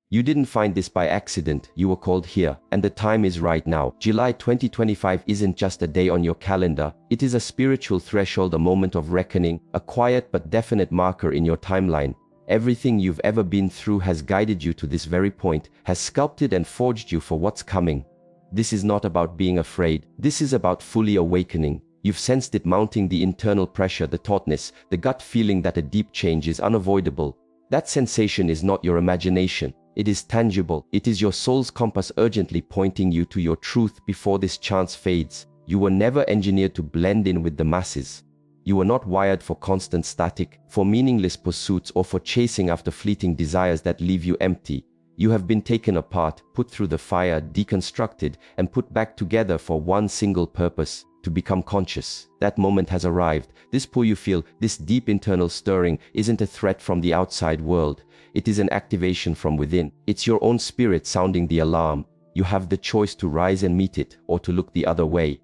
You didn't find this by accident, you were called here, and the time is right now. July 2025 isn't just a day on your calendar, it is a spiritual threshold, a moment of reckoning, a quiet but definite marker in your timeline. Everything you've ever been through has guided you to this very point, has sculpted and forged you for what's coming. This is not about being afraid, this is about fully awakening. You've sensed it mounting, the internal pressure, the tautness, the gut feeling that a deep change is unavoidable. That sensation is not your imagination. It is tangible. It is your soul's compass urgently pointing you to your truth before this chance fades. You were never engineered to blend in with the masses. You were not wired for constant static, for meaningless pursuits, or for chasing after fleeting desires that leave you empty. You have been taken apart, put through the fire, deconstructed, and put back together for one single purpose: to become conscious. That moment has arrived. This pull you feel, this deep internal stirring, isn't a threat from the outside world. It is an activation from within. It's your own spirit sounding the alarm. You have the choice to rise and meet it, or to look the other way.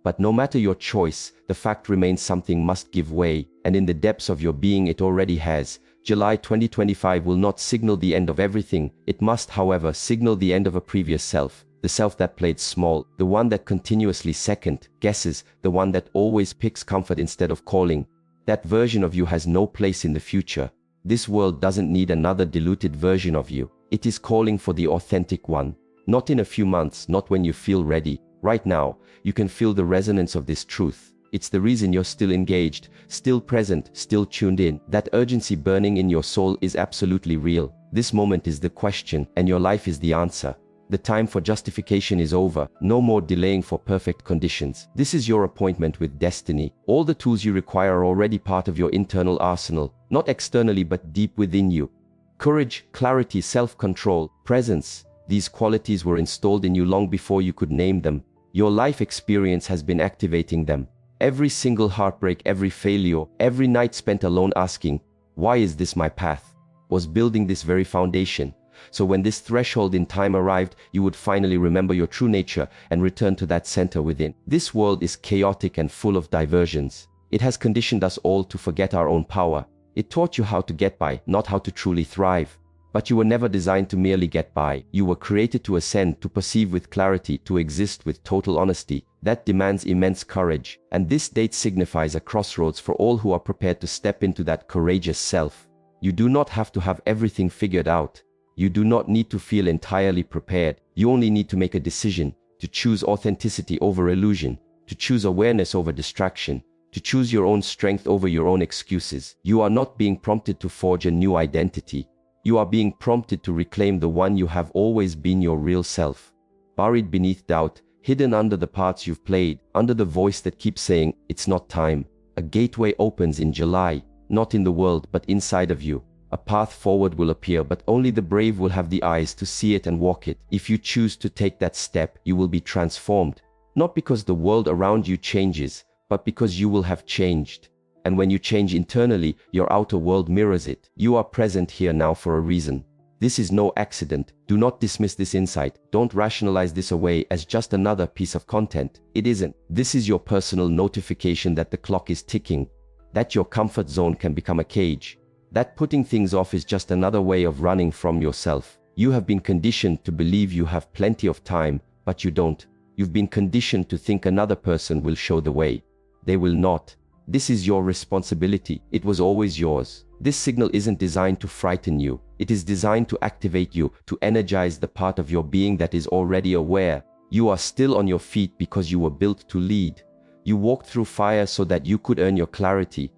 But no matter your choice, the fact remains: something must give way, and in the depths of your being it already has. July 2025 will not signal the end of everything. It must, however, signal the end of a previous self. The self that played small, the one that continuously second guesses, the one that always picks comfort instead of calling. That version of you has no place in the future. This world doesn't need another diluted version of you. It is calling for the authentic one. Not in a few months, not when you feel ready. Right now, you can feel the resonance of this truth. It's the reason you're still engaged, still present, still tuned in. That urgency burning in your soul is absolutely real. This moment is the question, and your life is the answer. The time for justification is over. No more delaying for perfect conditions. This is your appointment with destiny. All the tools you require are already part of your internal arsenal, not externally but deep within you. Courage, clarity, self-control, presence. These qualities were installed in you long before you could name them. Your life experience has been activating them. Every single heartbreak, every failure, every night spent alone asking, "Why is this my path?" was building this very foundation. So when this threshold in time arrived, you would finally remember your true nature and return to that center within. This world is chaotic and full of diversions. It has conditioned us all to forget our own power. It taught you how to get by, not how to truly thrive. But you were never designed to merely get by. You were created to ascend, to perceive with clarity, to exist with total honesty. That demands immense courage. And this date signifies a crossroads for all who are prepared to step into that courageous self. You do not have to have everything figured out. You do not need to feel entirely prepared. You only need to make a decision, to choose authenticity over illusion, to choose awareness over distraction, to choose your own strength over your own excuses. You are not being prompted to forge a new identity. You are being prompted to reclaim the one you have always been, your real self. Buried beneath doubt, hidden under the parts you've played, under the voice that keeps saying, "It's not time." A gateway opens in July, not in the world but inside of you. A path forward will appear, but only the brave will have the eyes to see it and walk it. If you choose to take that step, you will be transformed. Not because the world around you changes, but because you will have changed. And when you change internally, your outer world mirrors it. You are present here now for a reason. This is no accident. Do not dismiss this insight. Don't rationalize this away as just another piece of content. It isn't. This is your personal notification that the clock is ticking, that your comfort zone can become a cage, that putting things off is just another way of running from yourself. You have been conditioned to believe you have plenty of time, but you don't. You've been conditioned to think another person will show the way. They will not. This is your responsibility. It was always yours. This signal isn't designed to frighten you. It is designed to activate you, to energize the part of your being that is already aware. You are still on your feet because you were built to lead. You walked through fire so that you could earn your clarity.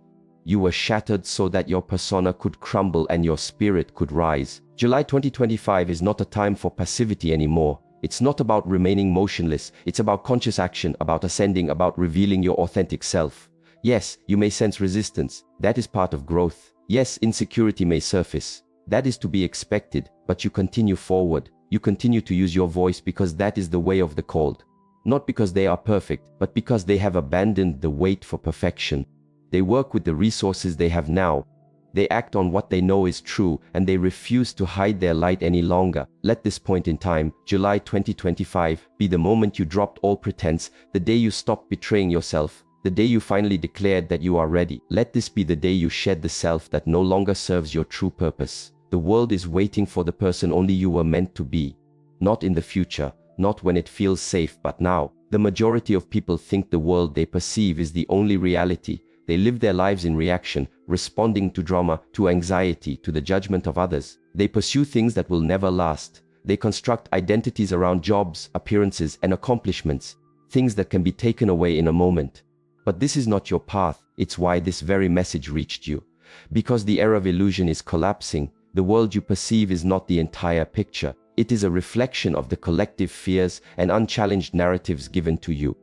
You were shattered so that your persona could crumble and your spirit could rise. July 2025 is not a time for passivity anymore. It's not about remaining motionless. It's about conscious action, about ascending, about revealing your authentic self. Yes, you may sense resistance. That is part of growth. Yes, insecurity may surface. That is to be expected, but you continue forward. You continue to use your voice because that is the way of the called. Not because they are perfect, but because they have abandoned the wait for perfection. They work with the resources they have now. They act on what they know is true, and they refuse to hide their light any longer. Let this point in time, July 2025, be the moment you dropped all pretense, the day you stopped betraying yourself, the day you finally declared that you are ready. Let this be the day you shed the self that no longer serves your true purpose. The world is waiting for the person only you were meant to be. Not in the future, not when it feels safe, but now. The majority of people think the world they perceive is the only reality. They live their lives in reaction, responding to drama, to anxiety, to the judgment of others. They pursue things that will never last. They construct identities around jobs, appearances, and accomplishments, things that can be taken away in a moment. But this is not your path. It's why this very message reached you. Because the era of illusion is collapsing, the world you perceive is not the entire picture. It is a reflection of the collective fears and unchallenged narratives given to you.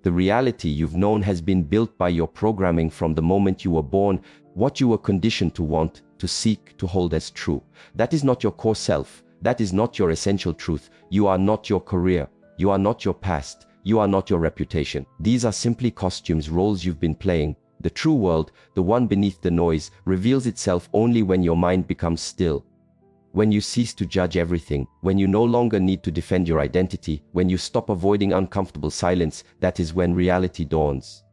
The reality you've known has been built by your programming from the moment you were born, what you were conditioned to want, to seek, to hold as true. That is not your core self. That is not your essential truth. You are not your career. You are not your past. You are not your reputation. These are simply costumes, roles you've been playing. The true world, the one beneath the noise, reveals itself only when your mind becomes still. When you cease to judge everything, when you no longer need to defend your identity, when you stop avoiding uncomfortable silence, that is when reality dawns.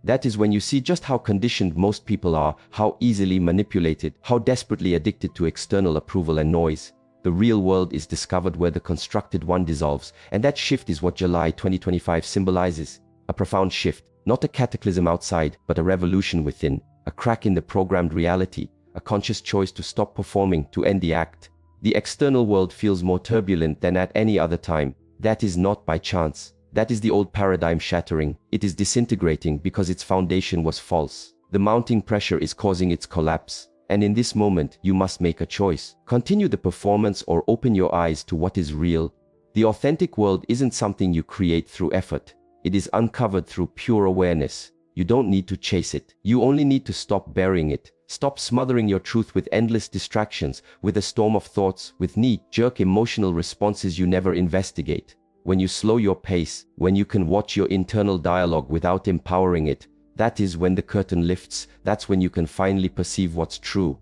That is when you see just how conditioned most people are, how easily manipulated, how desperately addicted to external approval and noise. The real world is discovered where the constructed one dissolves, and that shift is what July 2025 symbolizes. A profound shift, not a cataclysm outside, but a revolution within, a crack in the programmed reality, a conscious choice to stop performing, to end the act. The external world feels more turbulent than at any other time. That is not by chance. That is the old paradigm shattering. It is disintegrating because its foundation was false. The mounting pressure is causing its collapse. And in this moment, you must make a choice. Continue the performance or open your eyes to what is real. The authentic world isn't something you create through effort. It is uncovered through pure awareness. You don't need to chase it. You only need to stop burying it. Stop smothering your truth with endless distractions, with a storm of thoughts, with knee-jerk emotional responses you never investigate. When you slow your pace, when you can watch your internal dialogue without empowering it, that is when the curtain lifts. That's when you can finally perceive what's true.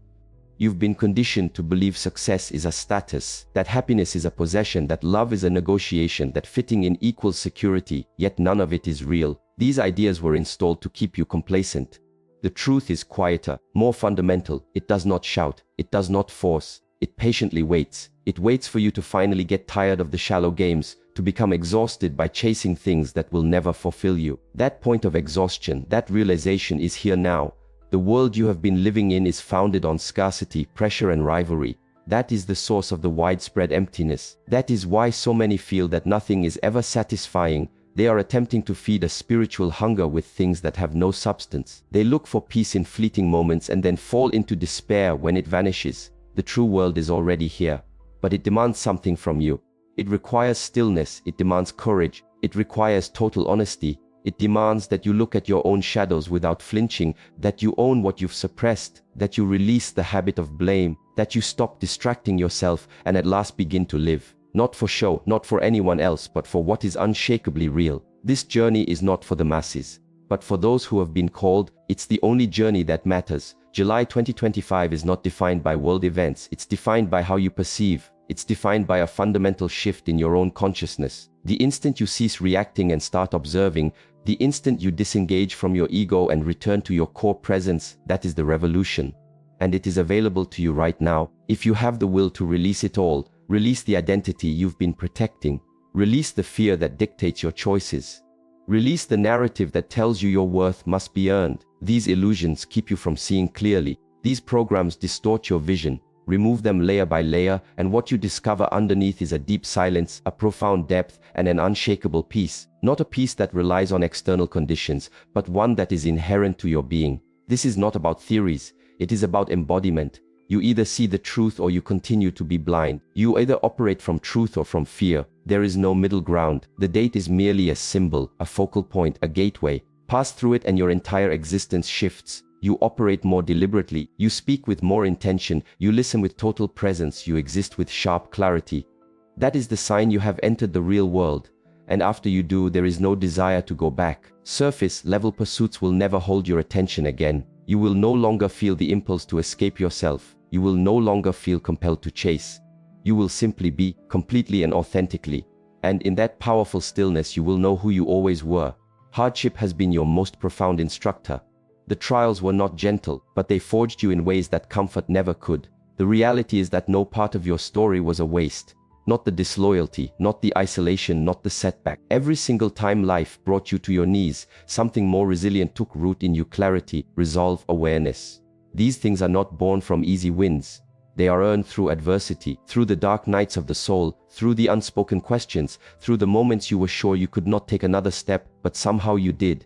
You've been conditioned to believe success is a status, that happiness is a possession, that love is a negotiation, that fitting in equals security, yet none of it is real. These ideas were installed to keep you complacent. The truth is quieter, more fundamental. It does not shout. It does not force. It patiently waits. It waits for you to finally get tired of the shallow games, to become exhausted by chasing things that will never fulfill you. That point of exhaustion, that realization is here now. The world you have been living in is founded on scarcity, pressure, and rivalry. That is the source of the widespread emptiness. That is why so many feel that nothing is ever satisfying. They are attempting to feed a spiritual hunger with things that have no substance. They look for peace in fleeting moments and then fall into despair when it vanishes. The true world is already here, but it demands something from you. It requires stillness, it demands courage, it requires total honesty. It demands that you look at your own shadows without flinching, that you own what you've suppressed, that you release the habit of blame, that you stop distracting yourself and at last begin to live. Not for show, not for anyone else, but for what is unshakably real. This journey is not for the masses, but for those who have been called. It's the only journey that matters. July 2025 is not defined by world events, it's defined by how you perceive. It's defined by a fundamental shift in your own consciousness. The instant you cease reacting and start observing, the instant you disengage from your ego and return to your core presence, that is the revolution. And it is available to you right now. If you have the will to release it all, release the identity you've been protecting, release the fear that dictates your choices, release the narrative that tells you your worth must be earned. These illusions keep you from seeing clearly. These programs distort your vision. Remove them layer by layer, and what you discover underneath is a deep silence, a profound depth, and an unshakable peace. Not a peace that relies on external conditions, but one that is inherent to your being. This is not about theories, it is about embodiment. You either see the truth or you continue to be blind. You either operate from truth or from fear. There is no middle ground. The date is merely a symbol, a focal point, a gateway. Pass through it and your entire existence shifts. You operate more deliberately, you speak with more intention, you listen with total presence, you exist with sharp clarity. That is the sign you have entered the real world. And after you do, there is no desire to go back. Surface-level pursuits will never hold your attention again. You will no longer feel the impulse to escape yourself. You will no longer feel compelled to chase. You will simply be, completely and authentically. And in that powerful stillness you will know who you always were. Hardship has been your most profound instructor. The trials were not gentle, but they forged you in ways that comfort never could. The reality is that no part of your story was a waste. Not the disloyalty, not the isolation, not the setback. Every single time life brought you to your knees, something more resilient took root in you: clarity, resolve, awareness. These things are not born from easy wins. They are earned through adversity, through the dark nights of the soul, through the unspoken questions, through the moments you were sure you could not take another step, but somehow you did.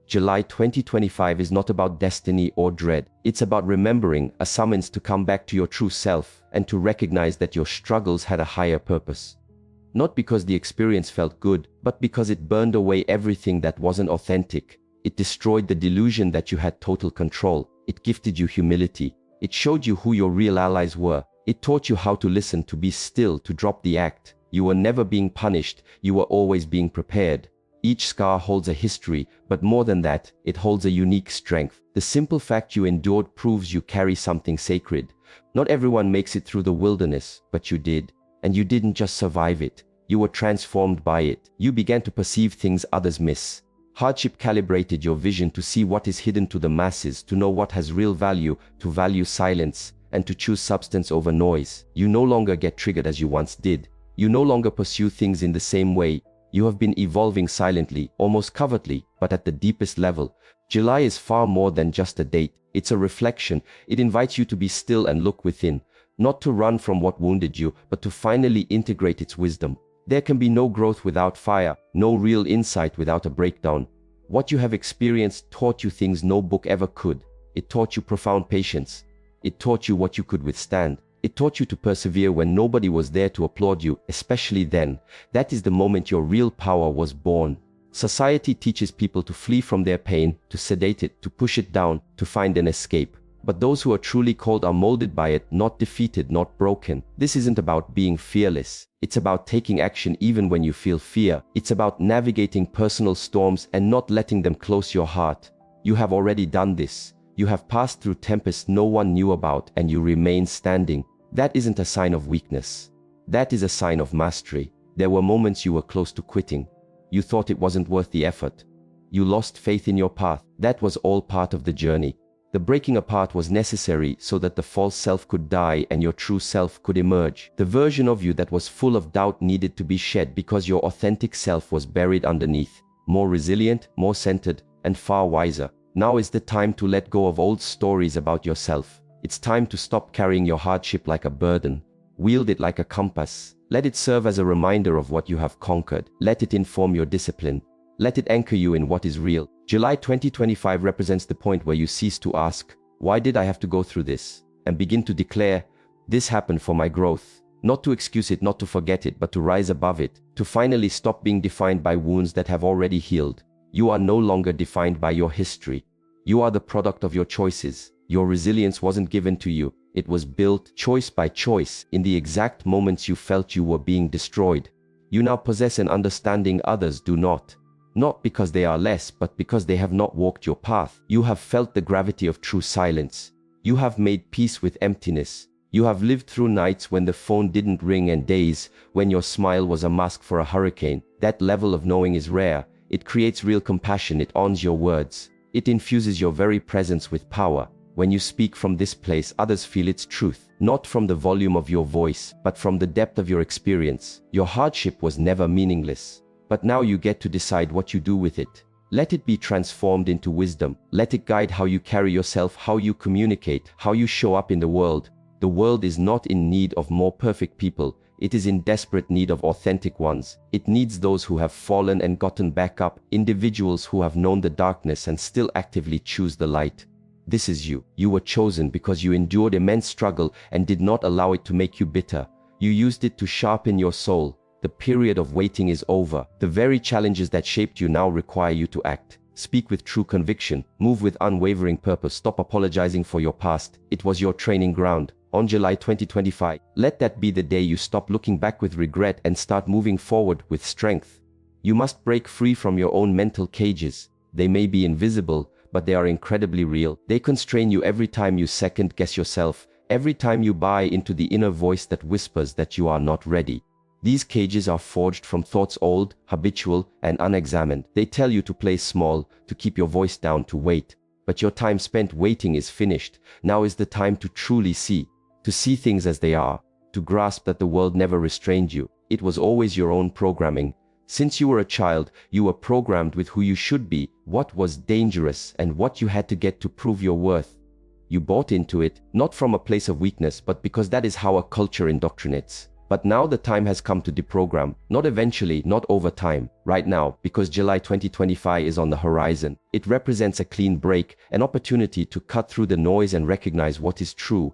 July 2025 is not about destiny or dread. It's about remembering, a summons to come back to your true self and to recognize that your struggles had a higher purpose. Not because the experience felt good, but because it burned away everything that wasn't authentic. It destroyed the delusion that you had total control. It gifted you humility. It showed you who your real allies were. It taught you how to listen, to be still, to drop the act. You were never being punished. You were always being prepared. Each scar holds a history, but more than that, it holds a unique strength. The simple fact you endured proves you carry something sacred. Not everyone makes it through the wilderness, but you did. And you didn't just survive it. You were transformed by it. You began to perceive things others miss. Hardship calibrated your vision to see what is hidden to the masses, to know what has real value, to value silence, and to choose substance over noise. You no longer get triggered as you once did. You no longer pursue things in the same way. You have been evolving silently, almost covertly, but at the deepest level. July is far more than just a date. It's a reflection. It invites you to be still and look within. Not to run from what wounded you, but to finally integrate its wisdom. There can be no growth without fire, no real insight without a breakdown. What you have experienced taught you things no book ever could. It taught you profound patience. It taught you what you could withstand. It taught you to persevere when nobody was there to applaud you, especially then. That is the moment your real power was born. Society teaches people to flee from their pain, to sedate it, to push it down, to find an escape. But those who are truly called are molded by it, not defeated, not broken. This isn't about being fearless. It's about taking action even when you feel fear. It's about navigating personal storms and not letting them close your heart. You have already done this. You have passed through tempests no one knew about, and you remain standing. That isn't a sign of weakness. That is a sign of mastery. There were moments you were close to quitting. You thought it wasn't worth the effort. You lost faith in your path. That was all part of the journey. The breaking apart was necessary so that the false self could die and your true self could emerge. The version of you that was full of doubt needed to be shed because your authentic self was buried underneath. More resilient, more centered, and far wiser. Now is the time to let go of old stories about yourself. It's time to stop carrying your hardship like a burden. Wield it like a compass. Let it serve as a reminder of what you have conquered. Let it inform your discipline. Let it anchor you in what is real. July 2025 represents the point where you cease to ask, "Why did I have to go through this?" and begin to declare, "This happened for my growth." Not to excuse it, not to forget it, but to rise above it. To finally stop being defined by wounds that have already healed. You are no longer defined by your history. You are the product of your choices. Your resilience wasn't given to you. It was built, choice by choice, in the exact moments you felt you were being destroyed. You now possess an understanding others do not. Not because they are less, but because they have not walked your path. You have felt the gravity of true silence. You have made peace with emptiness. You have lived through nights when the phone didn't ring and days when your smile was a mask for a hurricane. That level of knowing is rare. It creates real compassion. It honors your words. It infuses your very presence with power. When you speak from this place, others feel its truth, not from the volume of your voice, but from the depth of your experience. Your hardship was never meaningless, but now you get to decide what you do with it. Let it be transformed into wisdom. Let it guide how you carry yourself, how you communicate, how you show up in the world. The world is not in need of more perfect people. It is in desperate need of authentic ones. It needs those who have fallen and gotten back up, individuals who have known the darkness and still actively choose the light. This is you. You were chosen because you endured immense struggle and did not allow it to make you bitter. You used it to sharpen your soul. The period of waiting is over. The very challenges that shaped you now require you to act. Speak with true conviction. Move with unwavering purpose. Stop apologizing for your past. It was your training ground. On July 2025, let that be the day you stop looking back with regret and start moving forward with strength. You must break free from your own mental cages. They may be invisible, but they are incredibly real. They constrain you every time you second-guess yourself, every time you buy into the inner voice that whispers that you are not ready. These cages are forged from thoughts old, habitual, and unexamined. They tell you to play small, to keep your voice down, to wait. But your time spent waiting is finished. Now is the time to truly see. to see things as they are, to grasp that the world never restrained you. It was always your own programming. Since you were a child, you were programmed with who you should be, what was dangerous, and what you had to get to prove your worth. You bought into it, not from a place of weakness, but because that is how a culture indoctrinates. But now the time has come to deprogram, not eventually, not over time, right now, because July 2025 is on the horizon. It represents a clean break, an opportunity to cut through the noise and recognize what is true.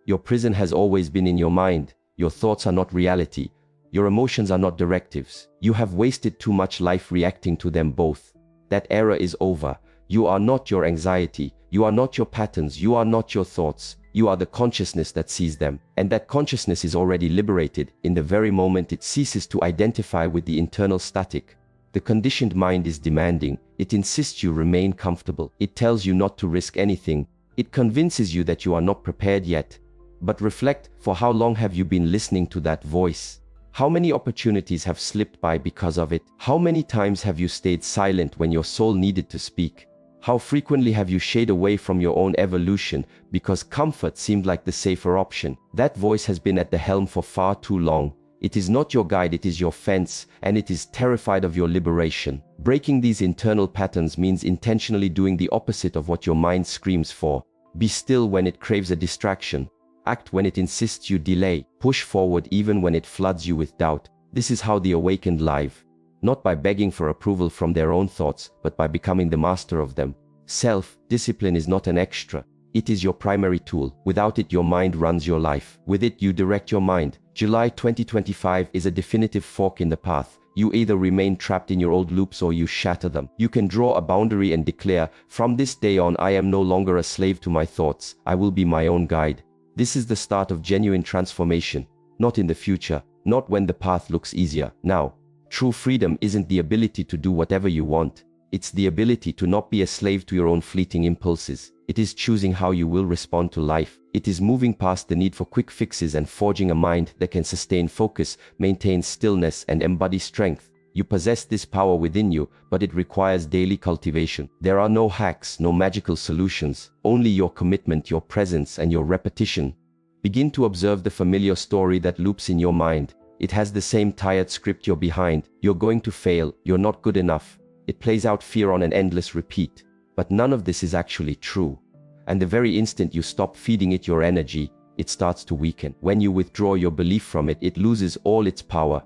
Your prison has always been in your mind. Your thoughts are not reality. Your emotions are not directives. You have wasted too much life reacting to them both. That era is over. You are not your anxiety. You are not your patterns. You are not your thoughts. You are the consciousness that sees them. And that consciousness is already liberated in the very moment it ceases to identify with the internal static. The conditioned mind is demanding. It insists you remain comfortable. It tells you not to risk anything. It convinces you that you are not prepared yet. But reflect, for how long have you been listening to that voice? How many opportunities have slipped by because of it? How many times have you stayed silent when your soul needed to speak? How frequently have you shied away from your own evolution because comfort seemed like the safer option? That voice has been at the helm for far too long. It is not your guide, it is your fence, and it is terrified of your liberation. Breaking these internal patterns means intentionally doing the opposite of what your mind screams for. Be still when it craves a distraction. Act when it insists you delay. Push forward even when it floods you with doubt. This is how the awakened live. Not by begging for approval from their own thoughts, but by becoming the master of them. Self-discipline is not an extra. It is your primary tool. Without it, your mind runs your life. With it, you direct your mind. July 2025 is a definitive fork in the path. You either remain trapped in your old loops or you shatter them. You can draw a boundary and declare, from this day on, I am no longer a slave to my thoughts. I will be my own guide. This is the start of genuine transformation. Not in the future, not when the path looks easier. Now. True freedom isn't the ability to do whatever you want. It's the ability to not be a slave to your own fleeting impulses. It is choosing how you will respond to life. It is moving past the need for quick fixes and forging a mind that can sustain focus, maintain stillness, and embody strength. You possess this power within you, but it requires daily cultivation. There are no hacks, no magical solutions, only your commitment, your presence, and your repetition. Begin to observe the familiar story that loops in your mind. It has the same tired script you're behind. You're going to fail. You're not good enough. It plays out fear on an endless repeat. But none of this is actually true. And the very instant you stop feeding it your energy, it starts to weaken. When you withdraw your belief from it, it loses all its power.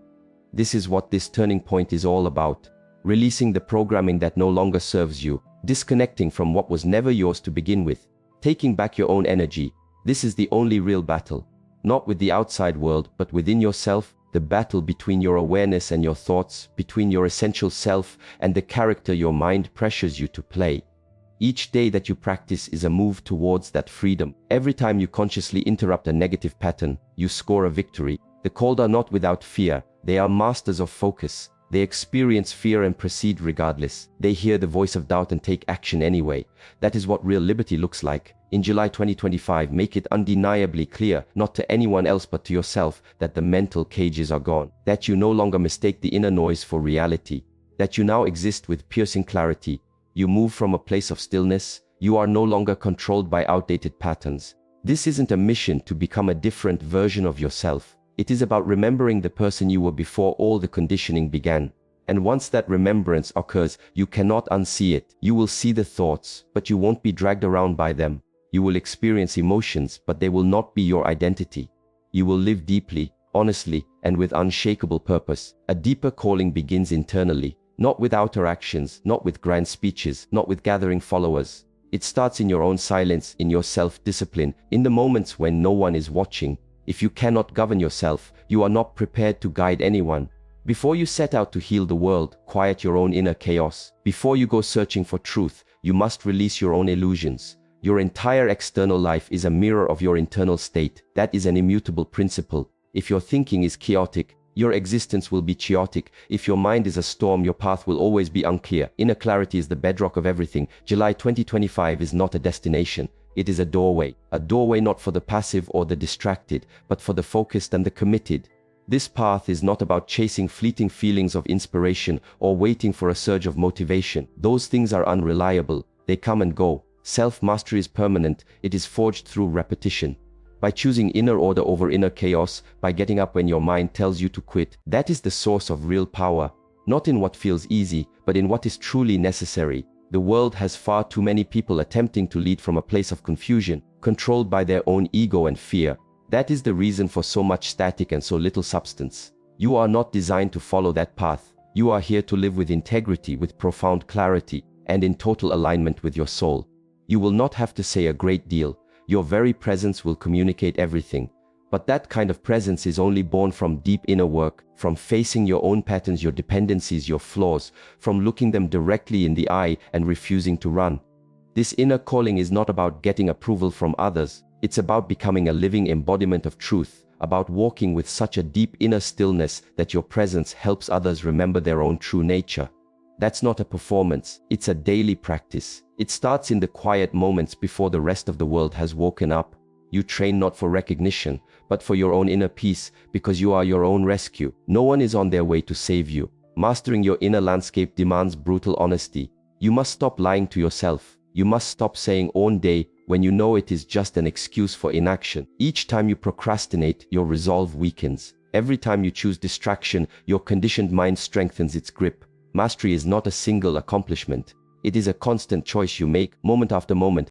This is what this turning point is all about. Releasing the programming that no longer serves you. Disconnecting from what was never yours to begin with. Taking back your own energy. This is the only real battle. Not with the outside world, but within yourself. The battle between your awareness and your thoughts, between your essential self and the character your mind pressures you to play. Each day that you practice is a move towards that freedom. Every time you consciously interrupt a negative pattern, you score a victory. The called are not without fear. They are masters of focus. They experience fear and proceed regardless. They hear the voice of doubt and take action anyway. That is what real liberty looks like. In July 2025, make it undeniably clear, not to anyone else but to yourself, that the mental cages are gone. That you no longer mistake the inner noise for reality. That you now exist with piercing clarity. You move from a place of stillness. You are no longer controlled by outdated patterns. This isn't a mission to become a different version of yourself. It is about remembering the person you were before all the conditioning began. And once that remembrance occurs, you cannot unsee it. You will see the thoughts, but you won't be dragged around by them. You will experience emotions, but they will not be your identity. You will live deeply, honestly, and with unshakable purpose. A deeper calling begins internally, not with outer actions, not with grand speeches, not with gathering followers. It starts in your own silence, in your self-discipline, in the moments when no one is watching. If you cannot govern yourself, you are not prepared to guide anyone. Before you set out to heal the world, quiet your own inner chaos. Before you go searching for truth, you must release your own illusions. Your entire external life is a mirror of your internal state. That is an immutable principle. If your thinking is chaotic, your existence will be chaotic. If your mind is a storm, your path will always be unclear. Inner clarity is the bedrock of everything. July 2025 is not a destination. It is a doorway. A doorway not for the passive or the distracted, but for the focused and the committed. This path is not about chasing fleeting feelings of inspiration or waiting for a surge of motivation. Those things are unreliable. They come and go. Self-mastery is permanent. It is forged through repetition. by choosing inner order over inner chaos, by getting up when your mind tells you to quit. That is the source of real power, not in what feels easy, but in what is truly necessary. The world has far too many people attempting to lead from a place of confusion, controlled by their own ego and fear. That is the reason for so much static and so little substance. You are not designed to follow that path. You are here to live with integrity, with profound clarity, and in total alignment with your soul. You will not have to say a great deal. Your very presence will communicate everything. But that kind of presence is only born from deep inner work, from facing your own patterns, your dependencies, your flaws, from looking them directly in the eye and refusing to run. This inner calling is not about getting approval from others. It's about becoming a living embodiment of truth, about walking with such a deep inner stillness that your presence helps others remember their own true nature. That's not a performance, it's a daily practice. It starts in the quiet moments before the rest of the world has woken up. You train not for recognition, but for your own inner peace, because you are your own rescue. No one is on their way to save you. Mastering your inner landscape demands brutal honesty. You must stop lying to yourself. You must stop saying "own day" when you know it is just an excuse for inaction. Each time you procrastinate, your resolve weakens. Every time you choose distraction, your conditioned mind strengthens its grip. Mastery is not a single accomplishment. It is a constant choice you make, moment after moment,